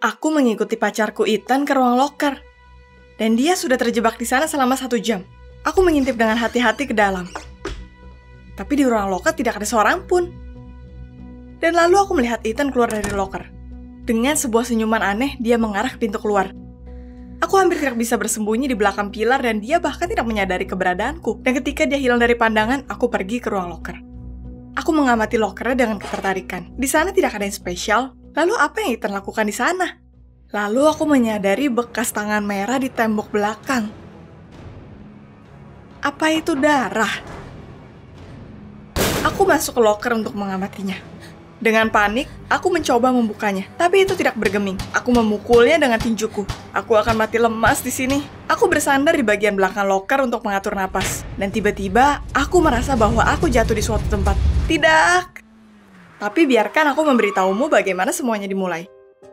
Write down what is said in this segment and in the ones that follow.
Aku mengikuti pacarku Ethan ke ruang loker. Dan dia sudah terjebak di sana selama 1 jam. Aku mengintip dengan hati-hati ke dalam. Tapi di ruang loker tidak ada seorang pun. Dan lalu aku melihat Ethan keluar dari loker. Dengan sebuah senyuman aneh, dia mengarah ke pintu keluar. Aku hampir tidak bisa bersembunyi di belakang pilar dan dia bahkan tidak menyadari keberadaanku. Dan ketika dia hilang dari pandangan, aku pergi ke ruang loker. Aku mengamati lokernya dengan ketertarikan. Di sana tidak ada yang spesial. Lalu apa yang Ethan lakukan di sana? Lalu aku menyadari bekas tangan merah di tembok belakang. Apa itu darah? Aku masuk ke loker untuk mengamatinya. Dengan panik, aku mencoba membukanya, tapi itu tidak bergeming. Aku memukulnya dengan tinjuku. Aku akan mati lemas di sini. Aku bersandar di bagian belakang loker untuk mengatur napas. Dan tiba-tiba, aku merasa bahwa aku jatuh di suatu tempat. Tidak! Tapi biarkan aku memberitahumu bagaimana semuanya dimulai.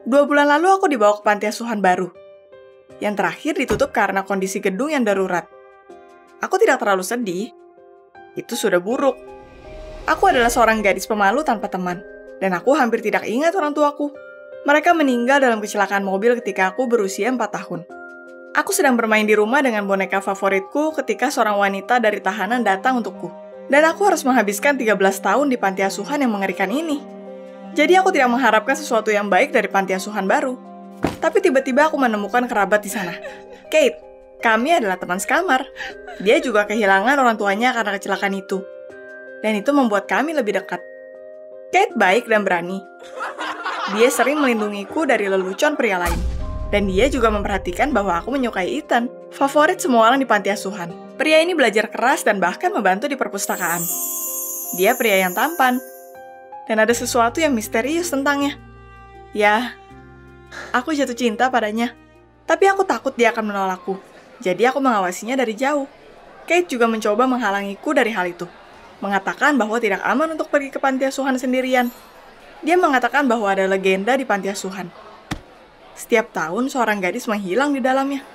2 bulan lalu aku dibawa ke panti asuhan baru. Yang terakhir ditutup karena kondisi gedung yang darurat. Aku tidak terlalu sedih. Itu sudah buruk. Aku adalah seorang gadis pemalu tanpa teman. Dan aku hampir tidak ingat orang tuaku. Mereka meninggal dalam kecelakaan mobil ketika aku berusia 4 tahun. Aku sedang bermain di rumah dengan boneka favoritku ketika seorang wanita dari tahanan datang untukku. Dan aku harus menghabiskan 13 tahun di panti asuhan yang mengerikan ini. Jadi aku tidak mengharapkan sesuatu yang baik dari panti asuhan baru. Tapi tiba-tiba aku menemukan kerabat di sana. Kate, kami adalah teman sekamar. Dia juga kehilangan orang tuanya karena kecelakaan itu. Dan itu membuat kami lebih dekat. Kate baik dan berani. Dia sering melindungiku dari lelucon pria lain. Dan dia juga memperhatikan bahwa aku menyukai Ethan, favorit semua orang di panti asuhan. Pria ini belajar keras dan bahkan membantu di perpustakaan. Dia pria yang tampan. Dan ada sesuatu yang misterius tentangnya. Ya, aku jatuh cinta padanya. Tapi aku takut dia akan menolakku. Jadi aku mengawasinya dari jauh. Kate juga mencoba menghalangiku dari hal itu. Mengatakan bahwa tidak aman untuk pergi ke panti asuhan sendirian. Dia mengatakan bahwa ada legenda di panti asuhan. Setiap tahun seorang gadis menghilang di dalamnya.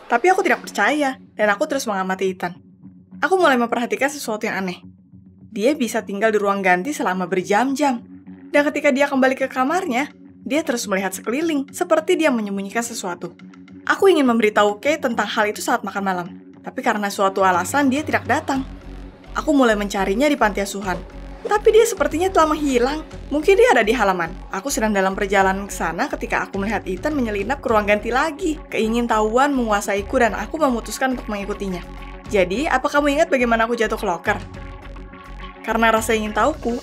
Tapi aku tidak percaya, dan aku terus mengamati Ethan. Aku mulai memperhatikan sesuatu yang aneh. Dia bisa tinggal di ruang ganti selama berjam-jam. Dan ketika dia kembali ke kamarnya, dia terus melihat sekeliling, seperti dia menyembunyikan sesuatu. Aku ingin memberitahu Kate tentang hal itu saat makan malam. Tapi karena suatu alasan, dia tidak datang. Aku mulai mencarinya di panti asuhan. Tapi dia sepertinya telah menghilang. Mungkin dia ada di halaman. Aku sedang dalam perjalanan ke sana ketika aku melihat Ethan menyelinap ke ruang ganti lagi. Keingintahuan menguasaiku dan aku memutuskan untuk mengikutinya. Jadi, apa kamu ingat bagaimana aku jatuh ke loker? Karena rasa ingin tahuku,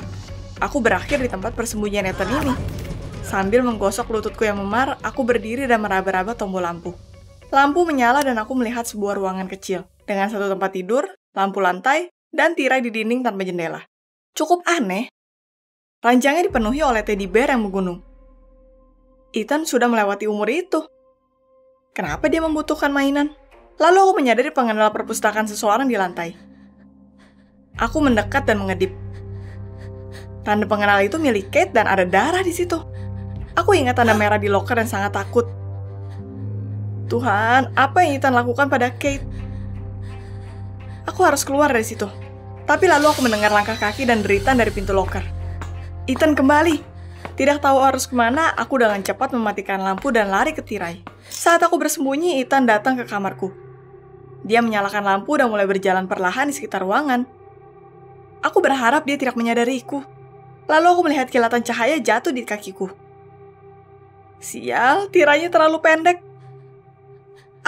aku berakhir di tempat persembunyian Ethan ini. Sambil menggosok lututku yang memar, aku berdiri dan meraba-raba tombol lampu. Lampu menyala dan aku melihat sebuah ruangan kecil. Dengan 1 tempat tidur, lampu lantai, dan tirai di dinding tanpa jendela. Cukup aneh. Ranjangnya dipenuhi oleh teddy bear yang menggunung. Ethan sudah melewati umur itu. Kenapa dia membutuhkan mainan? Lalu aku menyadari pengenal perpustakaan seseorang di lantai. Aku mendekat dan mengedip. Tanda pengenal itu milik Kate dan ada darah di situ. Aku ingat tanda merah di loker dan sangat takut. Tuhan, apa yang Ethan lakukan pada Kate? Aku harus keluar dari situ. Tapi lalu aku mendengar langkah kaki dan deritan dari pintu loker. Ethan kembali. Tidak tahu harus kemana, aku dengan cepat mematikan lampu dan lari ke tirai. Saat aku bersembunyi, Ethan datang ke kamarku. Dia menyalakan lampu dan mulai berjalan perlahan di sekitar ruangan. Aku berharap dia tidak menyadariku. Lalu aku melihat kilatan cahaya jatuh di kakiku. Sial, tirainya terlalu pendek.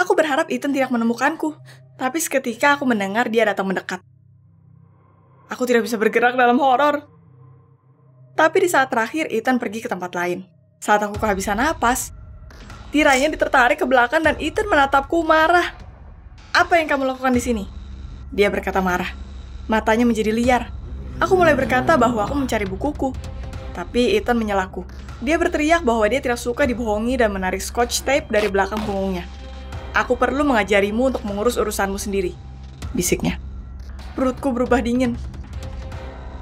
Aku berharap Ethan tidak menemukanku. Tapi seketika aku mendengar dia datang mendekat. Aku tidak bisa bergerak dalam horor. Tapi di saat terakhir, Ethan pergi ke tempat lain. Saat aku kehabisan napas, tirainya ditertarik ke belakang dan Ethan menatapku marah. Apa yang kamu lakukan di sini? Dia berkata marah. Matanya menjadi liar. Aku mulai berkata bahwa aku mencari bukuku. Tapi Ethan menyelaku. Dia berteriak bahwa dia tidak suka dibohongi dan menarik scotch tape dari belakang punggungnya. Aku perlu mengajarimu untuk mengurus urusanmu sendiri, bisiknya. Perutku berubah dingin.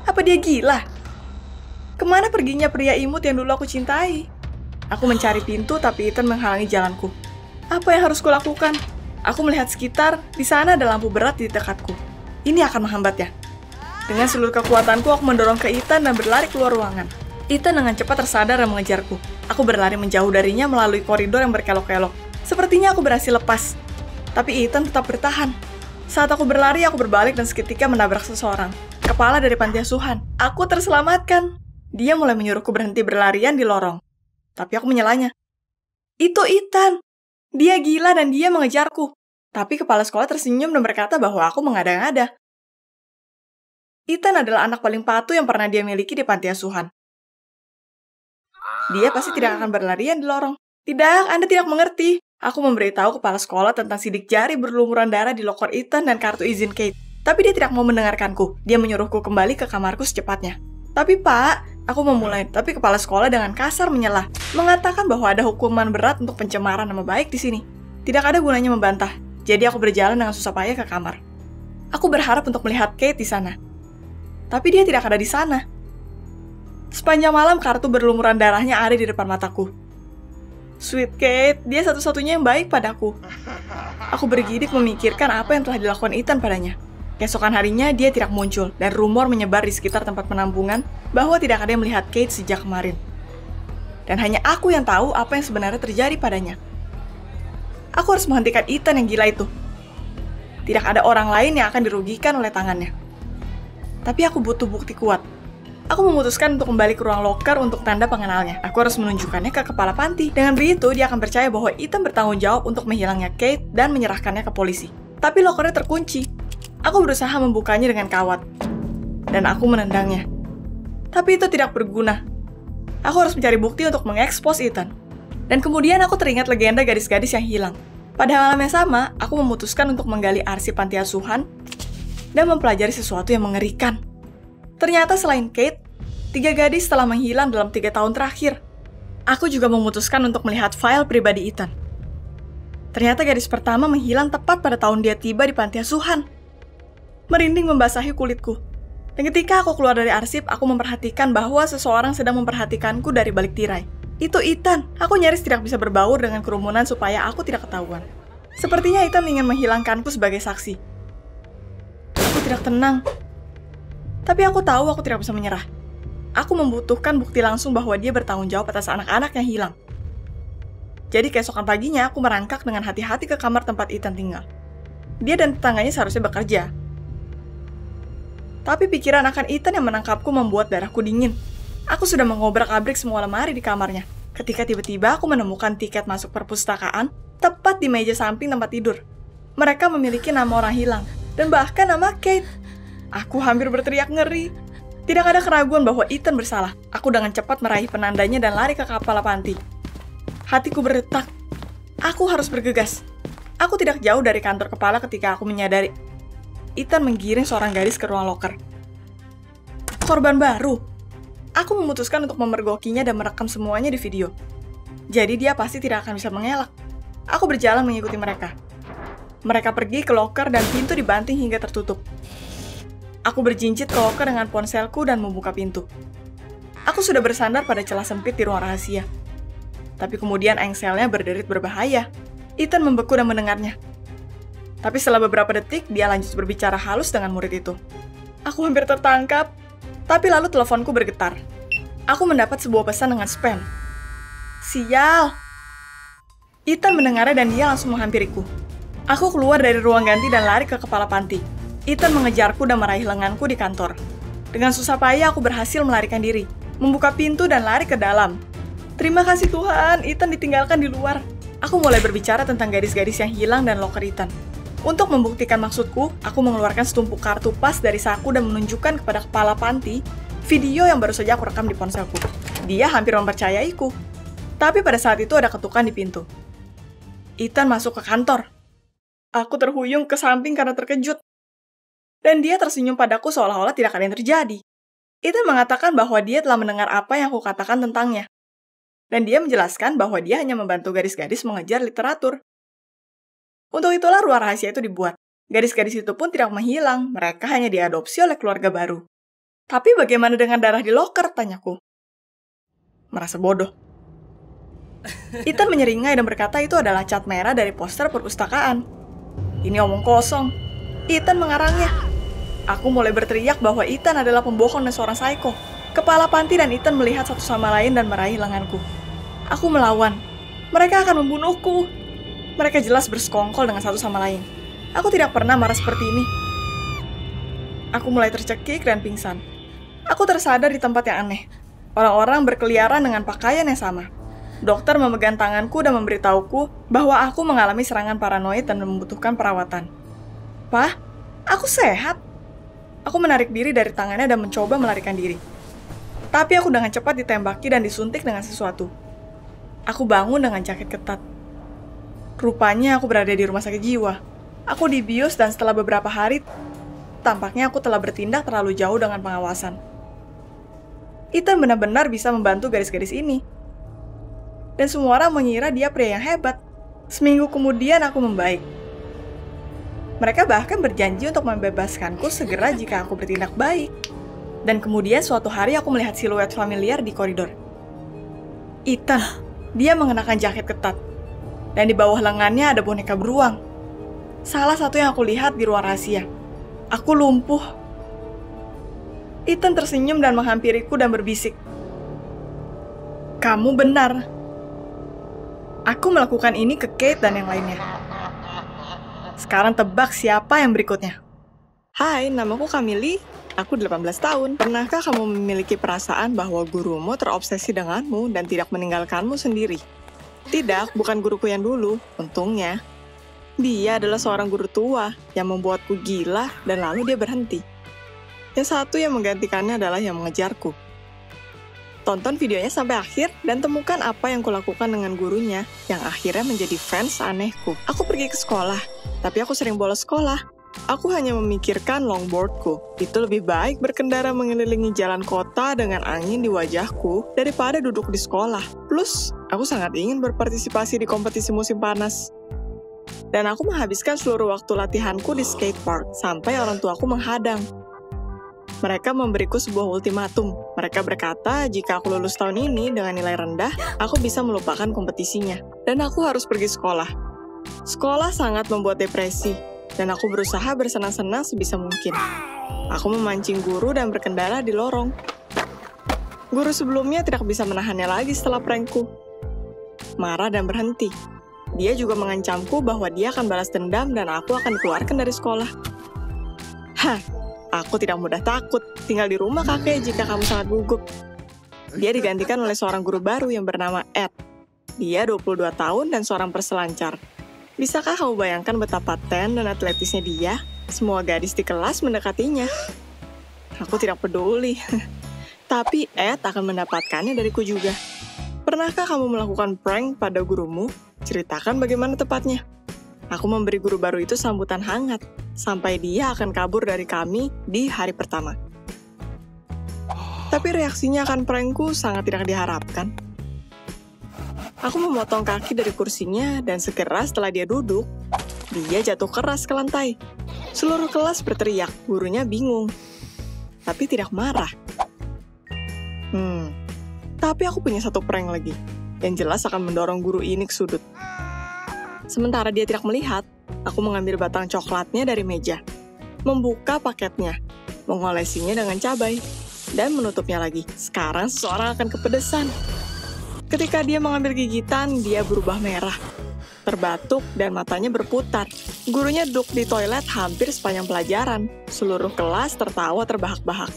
Apa dia gila? Kemana perginya pria imut yang dulu aku cintai? Aku mencari pintu, tapi Ethan menghalangi jalanku. Apa yang harus kulakukan? Aku melihat sekitar, di sana ada lampu berat di dekatku. Ini akan menghambatnya. Dengan seluruh kekuatanku, aku mendorong ke Ethan dan berlari keluar ruangan. Ethan dengan cepat tersadar dan mengejarku. Aku berlari menjauh darinya melalui koridor yang berkelok-kelok. Sepertinya aku berhasil lepas. Tapi Ethan tetap bertahan. Saat aku berlari, aku berbalik dan seketika menabrak seseorang. Kepala dari panti asuhan. Aku terselamatkan. Dia mulai menyuruhku berhenti berlarian di lorong. Tapi aku menyelanya. Itu Ethan. Dia gila dan dia mengejarku. Tapi kepala sekolah tersenyum dan berkata bahwa aku mengada-ngada. Ethan adalah anak paling patuh yang pernah dia miliki di panti asuhan. Dia pasti tidak akan berlarian di lorong. Tidak, Anda tidak mengerti. Aku memberitahu kepala sekolah tentang sidik jari berlumuran darah di loker Ethan dan kartu izin Kate. Tapi dia tidak mau mendengarkanku. Dia menyuruhku kembali ke kamarku secepatnya. Tapi Pak, aku memulai. Tapi kepala sekolah dengan kasar menyela. Mengatakan bahwa ada hukuman berat untuk pencemaran nama baik di sini. Tidak ada gunanya membantah. Jadi aku berjalan dengan susah payah ke kamar. Aku berharap untuk melihat Kate di sana. Tapi dia tidak ada di sana. Sepanjang malam kartu berlumuran darahnya ada di depan mataku. Sweet Kate, dia satu-satunya yang baik padaku. Aku bergidik memikirkan apa yang telah dilakukan Ethan padanya. Keesokan harinya dia tidak muncul dan rumor menyebar di sekitar tempat penampungan bahwa tidak ada yang melihat Kate sejak kemarin. Dan hanya aku yang tahu apa yang sebenarnya terjadi padanya. Aku harus menghentikan Ethan yang gila itu. Tidak ada orang lain yang akan dirugikan oleh tangannya. Tapi aku butuh bukti kuat. Aku memutuskan untuk kembali ke ruang loker untuk tanda pengenalnya. Aku harus menunjukkannya ke kepala panti. Dengan begitu, dia akan percaya bahwa Ethan bertanggung jawab untuk menghilangnya Kate dan menyerahkannya ke polisi. Tapi lokernya terkunci. Aku berusaha membukanya dengan kawat. Dan aku menendangnya. Tapi itu tidak berguna. Aku harus mencari bukti untuk mengekspos Ethan. Dan kemudian aku teringat legenda gadis-gadis yang hilang. Pada malam yang sama, aku memutuskan untuk menggali arsip panti asuhan dan mempelajari sesuatu yang mengerikan. Ternyata selain Kate, 3 gadis telah menghilang dalam 3 tahun terakhir. Aku juga memutuskan untuk melihat file pribadi Ethan. Ternyata gadis pertama menghilang tepat pada tahun dia tiba di panti asuhan. Merinding membasahi kulitku. Dan ketika aku keluar dari arsip, aku memperhatikan bahwa seseorang sedang memperhatikanku dari balik tirai. Itu Ethan. Aku nyaris tidak bisa berbaur dengan kerumunan supaya aku tidak ketahuan. Sepertinya Ethan ingin menghilangkanku sebagai saksi. Aku tidak tenang. Tapi aku tahu aku tidak bisa menyerah. Aku membutuhkan bukti langsung bahwa dia bertanggung jawab atas anak-anak yang hilang. Jadi keesokan paginya aku merangkak dengan hati-hati ke kamar tempat Ethan tinggal. Dia dan tetangganya seharusnya bekerja. Tapi pikiran akan Ethan yang menangkapku membuat darahku dingin. Aku sudah mengobrak-abrik semua lemari di kamarnya. Ketika tiba-tiba aku menemukan tiket masuk perpustakaan tepat di meja samping tempat tidur. Mereka memiliki nama orang hilang dan bahkan nama Kate. Aku hampir berteriak ngeri. Tidak ada keraguan bahwa Ethan bersalah. Aku dengan cepat meraih penandanya dan lari ke kepala panti. Hatiku berdetak. Aku harus bergegas. Aku tidak jauh dari kantor kepala ketika aku menyadari Ethan menggiring seorang gadis ke ruang loker. Korban baru. Aku memutuskan untuk memergokinya dan merekam semuanya di video. Jadi dia pasti tidak akan bisa mengelak. Aku berjalan mengikuti mereka. Mereka pergi ke loker dan pintu dibanting hingga tertutup. Aku berjinjit ke loker dengan ponselku dan membuka pintu. Aku sudah bersandar pada celah sempit di ruang rahasia. Tapi kemudian engselnya berderit berbahaya. Ethan membeku dan mendengarnya. Tapi setelah beberapa detik, dia lanjut berbicara halus dengan murid itu. Aku hampir tertangkap, tapi lalu teleponku bergetar. Aku mendapat sebuah pesan dengan spam. Sial! Ethan mendengarnya dan dia langsung menghampiriku. Aku keluar dari ruang ganti dan lari ke kepala panti. Ethan mengejarku dan meraih lenganku di kantor. Dengan susah payah aku berhasil melarikan diri, membuka pintu dan lari ke dalam. Terima kasih Tuhan, Ethan ditinggalkan di luar. Aku mulai berbicara tentang gadis-gadis yang hilang dan loker Ethan. Untuk membuktikan maksudku, aku mengeluarkan setumpuk kartu pas dari saku dan menunjukkan kepada kepala panti video yang baru saja aku rekam di ponselku. Dia hampir mempercayaiku. Tapi pada saat itu ada ketukan di pintu. Ethan masuk ke kantor. Aku terhuyung ke samping karena terkejut. Dan dia tersenyum padaku seolah-olah tidak ada yang terjadi. Ethan mengatakan bahwa dia telah mendengar apa yang aku katakan tentangnya. Dan dia menjelaskan bahwa dia hanya membantu gadis-gadis mengejar literatur. Untuk itulah ruang rahasia itu dibuat. Gadis-gadis itu pun tidak menghilang, mereka hanya diadopsi oleh keluarga baru. Tapi bagaimana dengan darah di loker, tanyaku. Merasa bodoh. Ethan menyeringai dan berkata itu adalah cat merah dari poster perpustakaan. Ini omong kosong. Ethan mengarangnya. Aku mulai berteriak bahwa Ethan adalah pembohong dan seorang psycho. Kepala Panti dan Ethan melihat satu sama lain dan meraih lenganku. Aku melawan. Mereka akan membunuhku. Mereka jelas bersekongkol dengan satu sama lain. Aku tidak pernah marah seperti ini. Aku mulai tercekik dan pingsan. Aku tersadar di tempat yang aneh. Orang-orang berkeliaran dengan pakaian yang sama. Dokter memegang tanganku dan memberitahuku bahwa aku mengalami serangan paranoid dan membutuhkan perawatan. Pak, aku sehat. Aku menarik diri dari tangannya dan mencoba melarikan diri. Tapi aku dengan cepat ditembaki dan disuntik dengan sesuatu. Aku bangun dengan jaket ketat. Rupanya aku berada di rumah sakit jiwa. Aku dibius dan setelah beberapa hari, tampaknya aku telah bertindak terlalu jauh dengan pengawasan. Ethan benar-benar bisa membantu gadis-gadis ini. Dan semua orang mengira dia pria yang hebat. Seminggu kemudian aku membaik. Mereka bahkan berjanji untuk membebaskanku segera jika aku bertindak baik. Dan kemudian suatu hari aku melihat siluet familiar di koridor. Ethan, dia mengenakan jaket ketat. Dan di bawah lengannya ada boneka beruang. Salah satu yang aku lihat di ruang rahasia. Aku lumpuh. Ethan tersenyum dan menghampiriku dan berbisik. Kamu benar. Aku melakukan ini ke Kate dan yang lainnya. Sekarang tebak siapa yang berikutnya. Hai, namaku Camille. Aku 18 tahun. Pernahkah kamu memiliki perasaan bahwa gurumu terobsesi denganmu dan tidak meninggalkanmu sendiri? Tidak, bukan guruku yang dulu, untungnya. Dia adalah seorang guru tua yang membuatku gila dan lalu dia berhenti. Yang satu yang menggantikannya adalah yang mengejarku. Tonton videonya sampai akhir dan temukan apa yang kulakukan dengan gurunya yang akhirnya menjadi fans anehku. Aku pergi ke sekolah, tapi aku sering bolos sekolah. Aku hanya memikirkan longboardku. Itu lebih baik berkendara mengelilingi jalan kota dengan angin di wajahku daripada duduk di sekolah. Plus, aku sangat ingin berpartisipasi di kompetisi musim panas. Dan aku menghabiskan seluruh waktu latihanku di skatepark sampai orang tuaku menghadang. Mereka memberiku sebuah ultimatum. Mereka berkata, jika aku lulus tahun ini dengan nilai rendah, aku bisa melupakan kompetisinya. Dan aku harus pergi sekolah. Sekolah sangat membuat depresi, dan aku berusaha bersenang-senang sebisa mungkin. Aku memancing guru dan berkendara di lorong. Guru sebelumnya tidak bisa menahannya lagi setelah prankku. Marah dan berhenti. Dia juga mengancamku bahwa dia akan balas dendam dan aku akan dikeluarkan dari sekolah. Hah. Aku tidak mudah takut, tinggal di rumah kakek jika kamu sangat gugup. Dia digantikan oleh seorang guru baru yang bernama Ed. Dia 22 tahun dan seorang perselancar. Bisakah kamu bayangkan betapa ten dan atletisnya dia? Semua gadis di kelas mendekatinya. Aku tidak peduli. Tapi Ed akan mendapatkannya dariku juga. Pernahkah kamu melakukan prank pada gurumu? Ceritakan bagaimana tepatnya. Aku memberi guru baru itu sambutan hangat, sampai dia akan kabur dari kami di hari pertama. Tapi reaksinya akan prankku sangat tidak diharapkan. Aku memotong kaki dari kursinya, dan segera setelah dia duduk, dia jatuh keras ke lantai. Seluruh kelas berteriak, gurunya bingung, tapi tidak marah. Tapi aku punya satu prank lagi, yang jelas akan mendorong guru ini ke sudut. Sementara dia tidak melihat, aku mengambil batang coklatnya dari meja, membuka paketnya, mengolesinya dengan cabai, dan menutupnya lagi. Sekarang seseorang akan kepedesan. Ketika dia mengambil gigitan, dia berubah merah, terbatuk, dan matanya berputar. Gurunya duduk di toilet hampir sepanjang pelajaran. Seluruh kelas tertawa terbahak-bahak.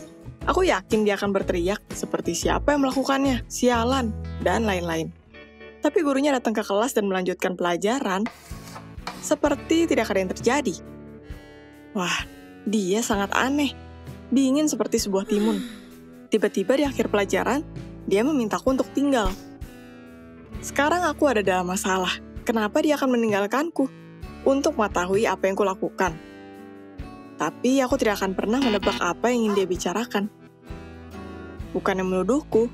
Aku yakin dia akan berteriak, seperti siapa yang melakukannya, sialan, dan lain-lain. Tapi gurunya datang ke kelas dan melanjutkan pelajaran, seperti tidak ada yang terjadi. Wah, dia sangat aneh, dingin seperti sebuah timun. Tiba-tiba di akhir pelajaran, dia memintaku untuk tinggal. Sekarang aku ada dalam masalah. Kenapa dia akan meninggalkanku? Untuk mengetahui apa yang kulakukan. Tapi aku tidak akan pernah menebak apa yang ingin dia bicarakan. Bukannya menuduhku.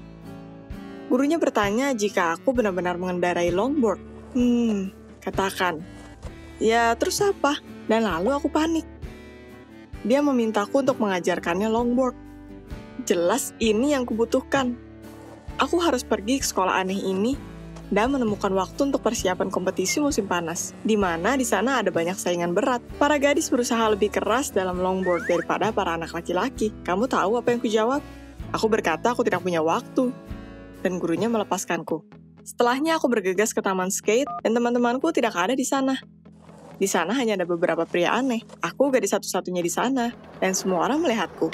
Gurunya bertanya jika aku benar-benar mengendarai longboard. Katakan. Ya, terus apa? Dan lalu aku panik. Dia memintaku untuk mengajarkannya longboard. Jelas ini yang kubutuhkan. Aku harus pergi ke sekolah aneh ini dan menemukan waktu untuk persiapan kompetisi musim panas, di mana di sana ada banyak saingan berat. Para gadis berusaha lebih keras dalam longboard daripada para anak laki-laki. Kamu tahu apa yang kujawab? Aku berkata aku tidak punya waktu, dan gurunya melepaskanku. Setelahnya aku bergegas ke taman skate, dan teman-temanku tidak ada di sana. Di sana hanya ada beberapa pria aneh. Aku gadis satu-satunya di sana, dan semua orang melihatku.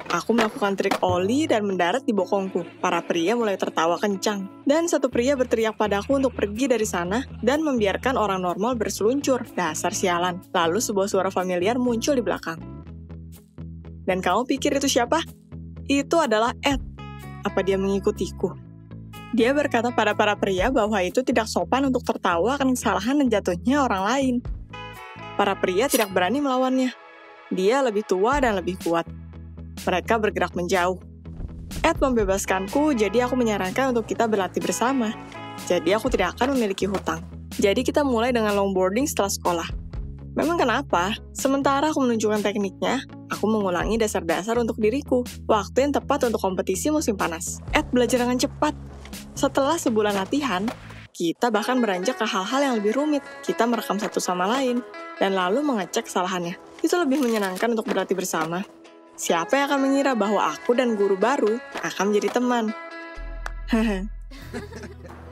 Aku melakukan trik ollie dan mendarat di bokongku. Para pria mulai tertawa kencang. Dan satu pria berteriak padaku untuk pergi dari sana dan membiarkan orang normal berseluncur. Dasar sialan. Lalu sebuah suara familiar muncul di belakang. Dan kamu pikir itu siapa? Itu adalah Ed. Apa dia mengikutiku? Dia berkata pada para pria bahwa itu tidak sopan untuk tertawa akan kesalahan dan jatuhnya orang lain. Para pria tidak berani melawannya. Dia lebih tua dan lebih kuat. Mereka bergerak menjauh. Ed membebaskanku, jadi aku menyarankan untuk kita berlatih bersama. Jadi aku tidak akan memiliki hutang. Jadi kita mulai dengan longboarding setelah sekolah. Memang kenapa? Sementara aku menunjukkan tekniknya, aku mengulangi dasar-dasar untuk diriku. Waktu yang tepat untuk kompetisi musim panas. Ed belajar dengan cepat. Setelah sebulan latihan, kita bahkan beranjak ke hal-hal yang lebih rumit. Kita merekam satu sama lain, dan lalu mengecek kesalahannya. Itu lebih menyenangkan untuk berlatih bersama. Siapa yang akan mengira bahwa aku dan guru baru akan menjadi teman?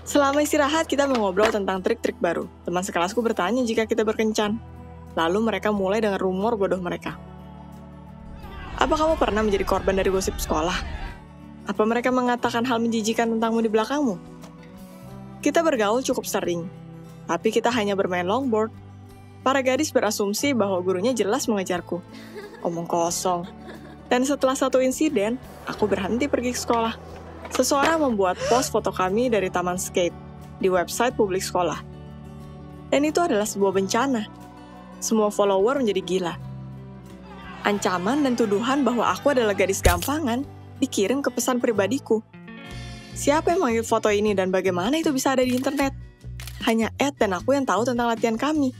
Selama istirahat, kita mengobrol tentang trik-trik baru. Teman sekelasku bertanya jika kita berkencan. Lalu mereka mulai dengan rumor bodoh mereka. Apa kamu pernah menjadi korban dari gosip sekolah? Apa mereka mengatakan hal menjijikan tentangmu di belakangmu? Kita bergaul cukup sering, tapi kita hanya bermain longboard. Para gadis berasumsi bahwa gurunya jelas mengejarku. Omong kosong. Dan setelah satu insiden, aku berhenti pergi ke sekolah. Seseorang membuat post foto kami dari taman skate di website publik sekolah. Dan itu adalah sebuah bencana. Semua follower menjadi gila. Ancaman dan tuduhan bahwa aku adalah gadis gampangan dikirim ke pesan pribadiku. Siapa yang mengambil foto ini dan bagaimana itu bisa ada di internet? Hanya Ed dan aku yang tahu tentang latihan kami.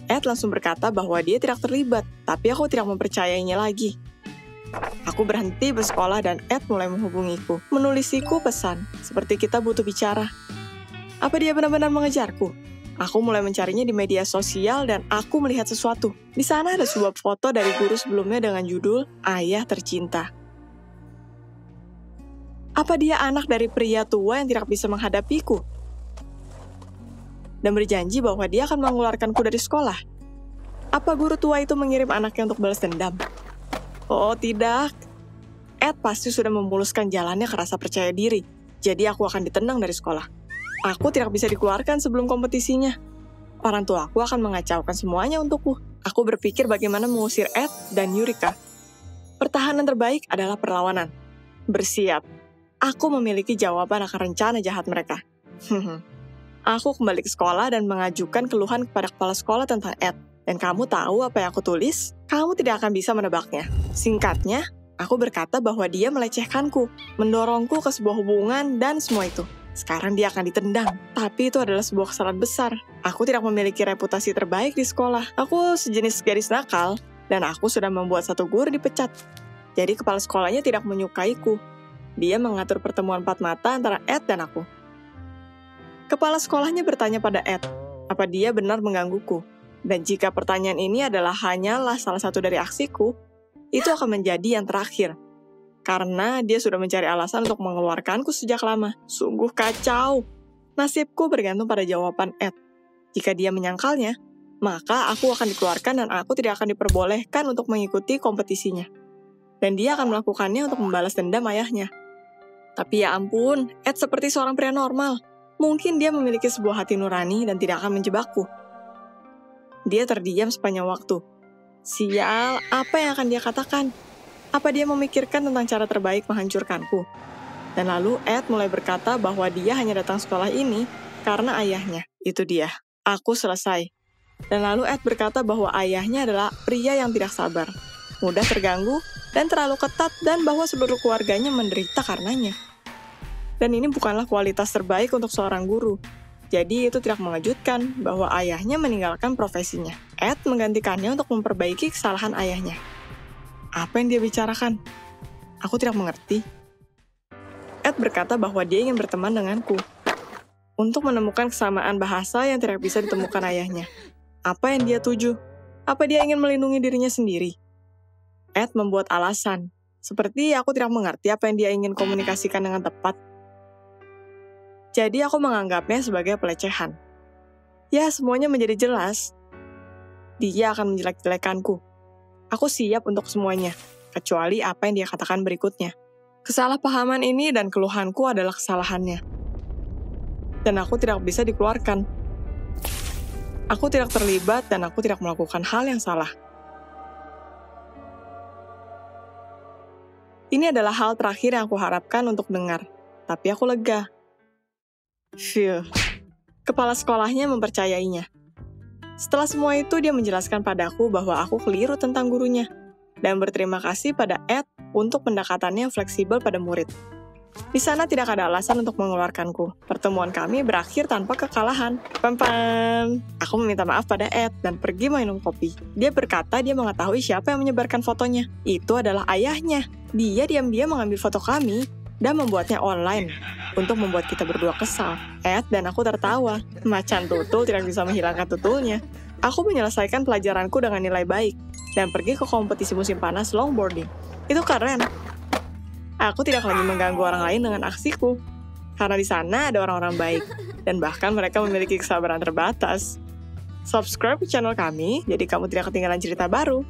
Ed langsung berkata bahwa dia tidak terlibat, tapi aku tidak mempercayainya lagi. Aku berhenti bersekolah dan Ed mulai menghubungiku, menulisiku pesan, seperti kita butuh bicara. Apa dia benar-benar mengejarku? Aku mulai mencarinya di media sosial dan aku melihat sesuatu. Di sana ada sebuah foto dari guru sebelumnya dengan judul Ayah Tercinta. Apa dia anak dari pria tua yang tidak bisa menghadapiku? Dan berjanji bahwa dia akan mengeluarkanku dari sekolah. Apa guru tua itu mengirim anaknya untuk balas dendam? Oh, tidak. Ed pasti sudah memuluskan jalannya ke rasa percaya diri. Jadi aku akan ditendang dari sekolah. Aku tidak bisa dikeluarkan sebelum kompetisinya. Orang tua aku akan mengacaukan semuanya untukku. Aku berpikir bagaimana mengusir Ed dan Yurika. Pertahanan terbaik adalah perlawanan. Bersiap. Aku memiliki jawaban akan rencana jahat mereka. Aku kembali ke sekolah dan mengajukan keluhan kepada kepala sekolah tentang Ed. Dan kamu tahu apa yang aku tulis? Kamu tidak akan bisa menebaknya. Singkatnya, aku berkata bahwa dia melecehkanku, mendorongku ke sebuah hubungan dan semua itu. Sekarang dia akan ditendang. Tapi itu adalah sebuah kesalahan besar. Aku tidak memiliki reputasi terbaik di sekolah. Aku sejenis gadis nakal, dan aku sudah membuat satu guru dipecat. Jadi kepala sekolahnya tidak menyukaiku. Dia mengatur pertemuan empat mata antara Ed dan aku. Kepala sekolahnya bertanya pada Ed, apa dia benar menggangguku? Dan jika pertanyaan ini adalah hanyalah salah satu dari aksiku, itu akan menjadi yang terakhir. Karena dia sudah mencari alasan untuk mengeluarkanku sejak lama. Sungguh kacau. Nasibku bergantung pada jawaban Ed. Jika dia menyangkalnya, maka aku akan dikeluarkan dan aku tidak akan diperbolehkan untuk mengikuti kompetisinya. Dan dia akan melakukannya untuk membalas dendam ayahnya. Tapi ya ampun, Ed seperti seorang pria normal. Mungkin dia memiliki sebuah hati nurani dan tidak akan menjebakku. Dia terdiam sepanjang waktu. Sial, apa yang akan dia katakan? Apa dia memikirkan tentang cara terbaik menghancurkanku? Dan lalu Ed mulai berkata bahwa dia hanya datang sekolah ini karena ayahnya. Itu dia. Aku selesai. Dan lalu Ed berkata bahwa ayahnya adalah pria yang tidak sabar, mudah terganggu, dan terlalu ketat, dan bahwa seluruh keluarganya menderita karenanya. Dan ini bukanlah kualitas terbaik untuk seorang guru. Jadi itu tidak mengejutkan bahwa ayahnya meninggalkan profesinya. Ed menggantikannya untuk memperbaiki kesalahan ayahnya. Apa yang dia bicarakan? Aku tidak mengerti. Ed berkata bahwa dia ingin berteman denganku untuk menemukan kesamaan bahasa yang tidak bisa ditemukan ayahnya. Apa yang dia tuju? Apa dia ingin melindungi dirinya sendiri? Ed membuat alasan. Seperti aku tidak mengerti apa yang dia ingin komunikasikan dengan tepat. Jadi aku menganggapnya sebagai pelecehan. Ya, semuanya menjadi jelas. Dia akan menjelek-jelekanku. Aku siap untuk semuanya, kecuali apa yang dia katakan berikutnya. Kesalahpahaman ini dan keluhanku adalah kesalahannya. Dan aku tidak bisa dikeluarkan. Aku tidak terlibat dan aku tidak melakukan hal yang salah. Ini adalah hal terakhir yang aku harapkan untuk dengar, tapi aku lega. Phew. Kepala sekolahnya mempercayainya. Setelah semua itu, dia menjelaskan padaku bahwa aku keliru tentang gurunya, dan berterima kasih pada Ed untuk pendekatannya fleksibel pada murid. Di sana tidak ada alasan untuk mengeluarkanku. Pertemuan kami berakhir tanpa kekalahan. Pam-pam. Aku meminta maaf pada Ed dan pergi minum kopi. Dia berkata dia mengetahui siapa yang menyebarkan fotonya. Itu adalah ayahnya. Dia diam-diam mengambil foto kami dan membuatnya online untuk membuat kita berdua kesal. Ed dan aku tertawa. Macan tutul tidak bisa menghilangkan tutulnya. Aku menyelesaikan pelajaranku dengan nilai baik dan pergi ke kompetisi musim panas longboarding. Itu keren. Aku tidak lagi mengganggu orang lain dengan aksiku, karena di sana ada orang-orang baik, dan bahkan mereka memiliki kesabaran terbatas. Subscribe ke channel kami, jadi kamu tidak ketinggalan cerita baru.